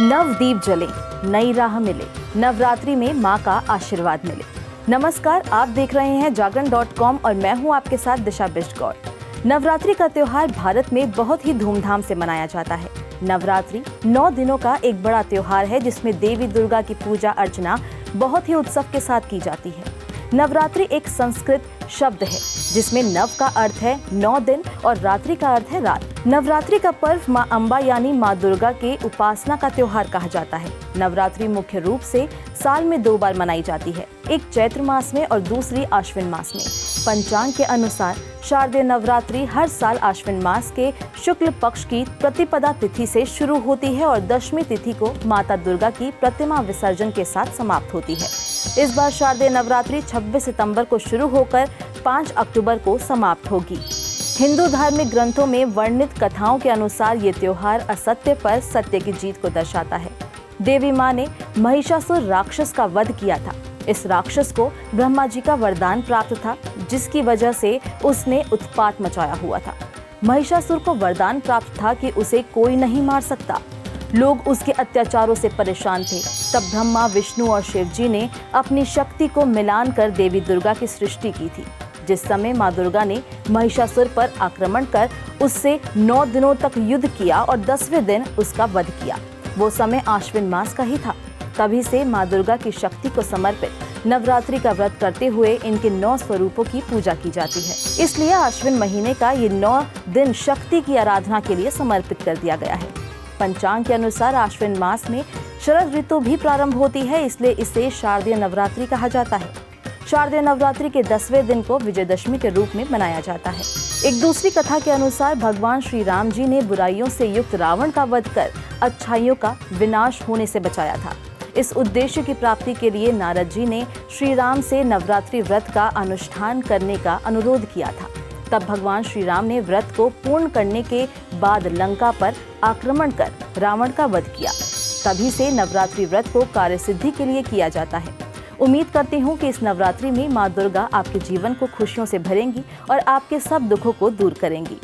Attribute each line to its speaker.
Speaker 1: नवदीप जले, नई राह मिले, नवरात्रि में माँ का आशीर्वाद मिले। नमस्कार, आप देख रहे हैं जागरण.com और मैं हूँ आपके साथ दिशा बिष्टगौर। नवरात्रि का त्योहार भारत में बहुत ही धूमधाम से मनाया जाता है। नवरात्रि 9 दिनों का एक बड़ा त्योहार है जिसमें देवी दुर्गा की पूजा अर्चना बहुत ही उत्सव के साथ की जाती है। नवरात्रि एक संस्कृत शब्द है जिसमें नव का अर्थ है 9 दिन और रात्रि का अर्थ है रात। नवरात्रि का पर्व माँ अम्बा यानी माँ दुर्गा के उपासना का त्योहार कहा जाता है। नवरात्रि मुख्य रूप से साल में 2 बार मनाई जाती है, एक चैत्र मास में और दूसरी आश्विन मास में। पंचांग के अनुसार शारदीय नवरात्रि हर साल आश्विन मास के शुक्ल पक्ष की प्रतिपदा तिथि से शुरू होती है और दशमी तिथि को माता दुर्गा की प्रतिमा विसर्जन के साथ समाप्त होती है। इस बार शारदीय नवरात्रि 26 सितंबर को शुरू होकर 5 अक्टूबर को समाप्त होगी। हिंदू धार्मिक ग्रंथों में वर्णित कथाओं के अनुसार ये त्योहार असत्य पर सत्य की जीत को दर्शाता है। देवी माँ ने महिषासुर राक्षस का वध किया था। इस राक्षस को ब्रह्मा जी का वरदान प्राप्त था, जिसकी वजह से उसने उत्पात मचाया हुआ था। महिषासुर को वरदान प्राप्त था कि उसे कोई नहीं मार सकता। लोग उसके अत्याचारों से परेशान थे। तब ब्रह्मा, विष्णु और शिव जी ने अपनी शक्ति को मिलान कर देवी दुर्गा की सृष्टि की थी। जिस समय माँ दुर्गा ने महिषासुर पर आक्रमण कर उससे 9 दिनों तक युद्ध किया और 10वें दिन उसका वध किया। वो समय आश्विन मास का ही था। तभी से माँ दुर्गा की शक्ति को समर्पित नवरात्रि का व्रत करते हुए इनके 9 स्वरूपों की पूजा की जाती है। इसलिए आश्विन महीने का ये 9 दिन शक्ति की आराधना के लिए समर्पित कर दिया गया है। पंचांग के अनुसार आश्विन मास में शरद ऋतु भी प्रारंभ होती है, इसलिए इसे शारदीय नवरात्रि कहा जाता है। शारदीय नवरात्रि के 10वें दिन को विजयदशमी के रूप में मनाया जाता है। एक दूसरी कथा के अनुसार भगवान श्री राम जी ने बुराइयों से युक्त रावण का वध कर अच्छाइयों का विनाश होने से बचाया था। इस उद्देश्य की प्राप्ति के लिए नारद जी ने श्री राम से नवरात्रि व्रत का अनुष्ठान करने का अनुरोध किया था। तब भगवान श्री राम ने व्रत को पूर्ण करने के बाद लंका पर आक्रमण कर रावण का वध किया। तभी से नवरात्रि व्रत को कार्य सिद्धि के लिए किया जाता है। उम्मीद करती हूँ कि इस नवरात्रि में माँ दुर्गा आपके जीवन को खुशियों से भरेंगी और आपके सब दुखों को दूर करेंगी।